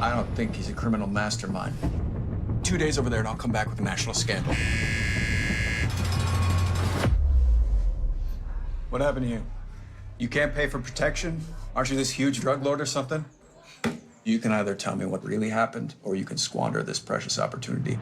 I don't think he's a criminal mastermind. 2 days over there and I'll come back with a national scandal. What happened to you? You can't pay for protection? Aren't you this huge drug lord or something? You can either tell me what really happened, or you can squander this precious opportunity.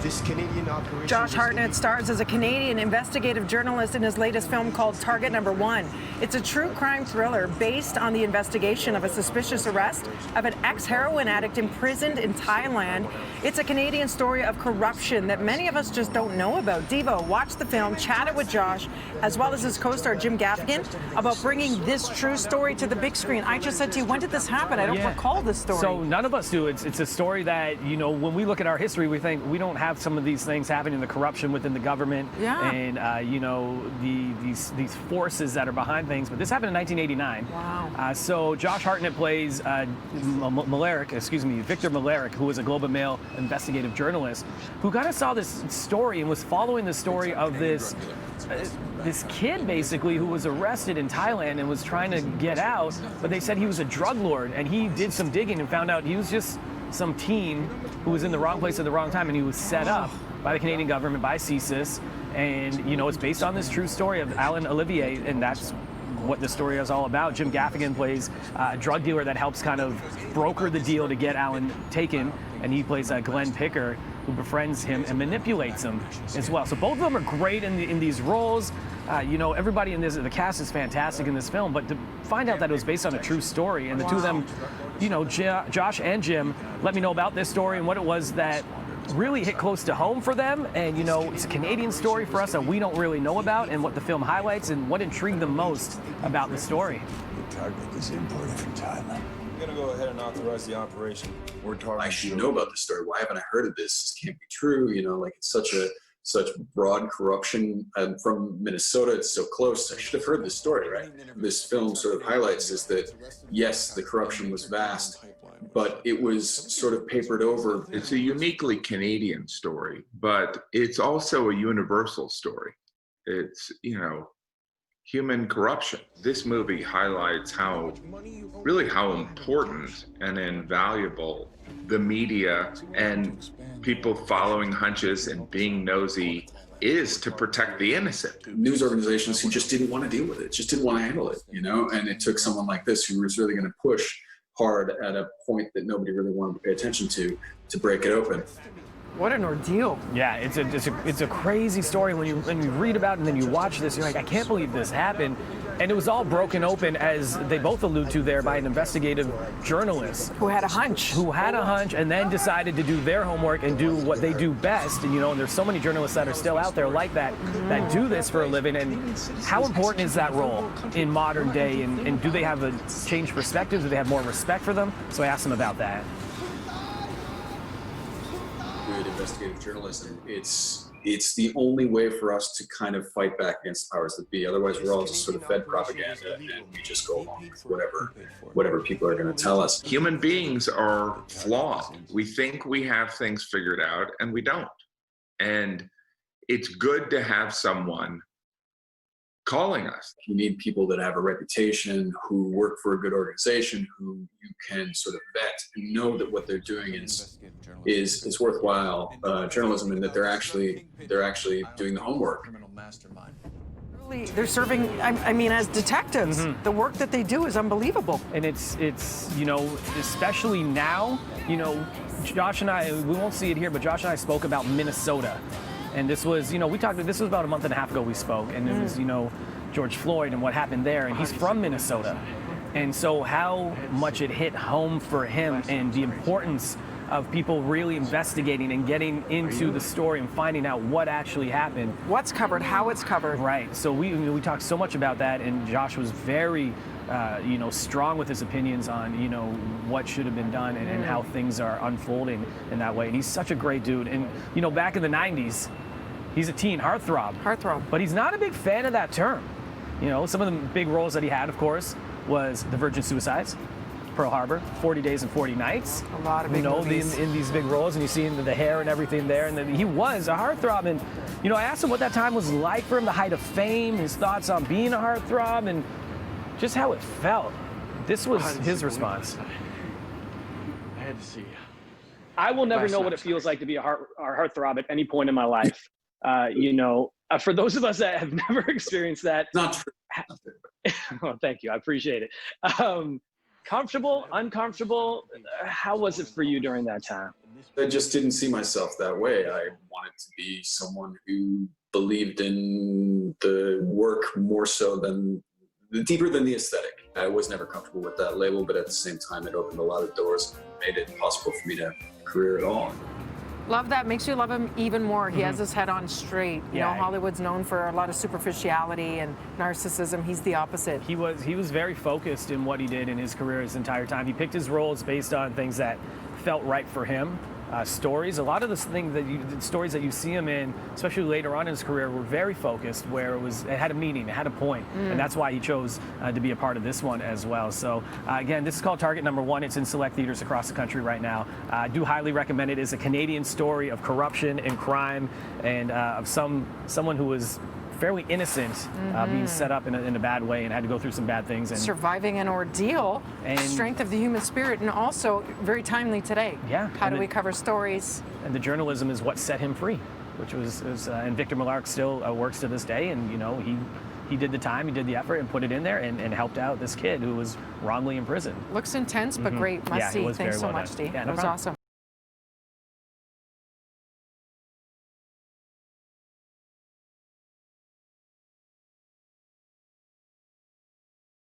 This Canadian operation. Josh Hartnett stars as a Canadian investigative journalist in his latest film called Target Number One. It's a true crime thriller based on the investigation of a suspicious arrest of an ex-heroin addict imprisoned in Thailand. It's a Canadian story of corruption that many of us just don't know about. Devo watched the film, chatted with Josh, as well as his co-star Jim Gaffigan, about bringing this true story to the big screen. I just said to you, when did this happen? I don't recall this story. So none of us do. It's a story that, you know, when we look at our history, we think we don't have some of these things happening, the corruption within the government, and you know, these forces that are behind things. But this happened in 1989. Wow. So Josh Hartnett plays Victor Malaric, who was a Globe and Mail investigative journalist, who kind of saw this story and was following the story of this kid basically who was arrested in Thailand and was trying to get out, but they said he was a drug lord, and he did some digging and found out he was just some teen who was in the wrong place at the wrong time, and he was set up by the Canadian government, by CSIS, and you know, it's based on this true story of Alan Olivier, and that's what the story is all about. Jim Gaffigan plays a drug dealer that helps kind of broker the deal to get Alan taken, and he plays Glenn Picker, who befriends him and manipulates him as well. So both of them are great in these roles. You know, everybody in the cast is fantastic in this film, but to find out that it was based on a true story, and the two of them, you know, Josh and Jim, let me know about this story and what it was that really hit close to home for them. And, you know, it's a Canadian story for us that we don't really know about, and what the film highlights and what intrigued them most about the story. The target is imported from Thailand. We're going to go ahead and authorize the operation. We're targeting. I should know about this story. Why haven't I heard of this? This can't be true. You know, like, it's such broad corruption. I'm from Minnesota. It's so close. I should have heard this story, right? This film sort of highlights is that, yes, the corruption was vast, but it was sort of papered over. It's a uniquely Canadian story, but it's also a universal story. It's, you know, human corruption. This movie highlights how important and invaluable the media and people following hunches and being nosy is to protect the innocent. News organizations who just didn't want to deal with it, just didn't want to handle it, you know? And it took someone like this who was really going to push hard at a point that nobody really wanted to pay attention to break it open. What an ordeal. Yeah, it's a crazy story. When you read about it and then you watch this, you're like, I can't believe this happened. And it was all broken open, as they both allude to there, by an investigative journalist. Who had a hunch. Who had a hunch and then decided to do their homework and do what they do best. And, you know, and there's so many journalists that are still out there like that, that do this for a living. And how important is that role in modern day? And do they have a changed perspective? Do they have more respect for them? So I asked them about that. Good investigative journalism, it's the only way for us to kind of fight back against the powers that be. Otherwise, we're all just sort of fed propaganda, and we just go along with whatever people are going to tell us. Human beings are flawed. We think we have things figured out, and we don't. And it's good to have someone calling us. You need people that have a reputation, who work for a good organization, who you can sort of vet and know that what they're doing is worthwhile journalism, and that they're actually doing the homework. They're serving, I mean, as detectives. The work that they do is unbelievable. And it's you know, especially now, you know, Josh and I, we won't see it here, but Josh and I spoke about Minnesota. And this was, you know, this was about a month and a half ago we spoke, and it was, you know, George Floyd and what happened there, and he's from Minnesota. And so how much it hit home for him, and the importance of people really investigating and getting into the story and finding out what actually happened. What's covered, how it's covered. Right. So we talked so much about that, and Josh was very, you know, strong with his opinions on, you know, what should have been done and how things are unfolding in that way. And he's such a great dude. And, you know, back in the 90s, he's a teen heartthrob. Heartthrob. But he's not a big fan of that term. You know, some of the big roles that he had, of course, was The Virgin Suicides, Pearl Harbor, 40 Days and 40 Nights. A lot of big movies. In these big roles, and you see the hair and everything there, and then he was a heartthrob. And, you know, I asked him what that time was like for him, the height of fame, his thoughts on being a heartthrob, and just how it felt. This was his response. had to see you. I will never Last know night what it was feels crazy. like to be a heartthrob at any point in my life. For those of us that have never experienced that, Not true. oh, thank you. I appreciate it. Comfortable, uncomfortable. How was it for you during that time? I just didn't see myself that way. I wanted to be someone who believed in the work more so than deeper than the aesthetic. I was never comfortable with that label, but at the same time, it opened a lot of doors and made it possible for me to have a career at all. Love that. Makes you love him even more. He has his head on straight. You know, Hollywood's known for a lot of superficiality and narcissism. He's the opposite. He was very focused in what he did in his career his entire time. He picked his roles based on things that felt right for him. Stories, a lot of the stories that you see him in, especially later on in his career, were very focused, where it had a meaning, it had a point, and that's why he chose to be a part of this one as well. So again, this is called Target Number 1. It's in select theaters across the country right now. I do highly recommend it. It's a Canadian story of corruption and crime, and of someone who was fairly innocent, being set up in a bad way and had to go through some bad things. And surviving an ordeal, and strength of the human spirit, and also very timely today. Yeah. How do we cover stories? And the journalism is what set him free, which was and Victor Millark still works to this day, and he did the time, he did the effort, and put it in there, and helped out this kid who was wrongly imprisoned. Looks intense, but great. Must see. It was Thanks very so well much, done. Steve. Yeah, no It was problem. awesome.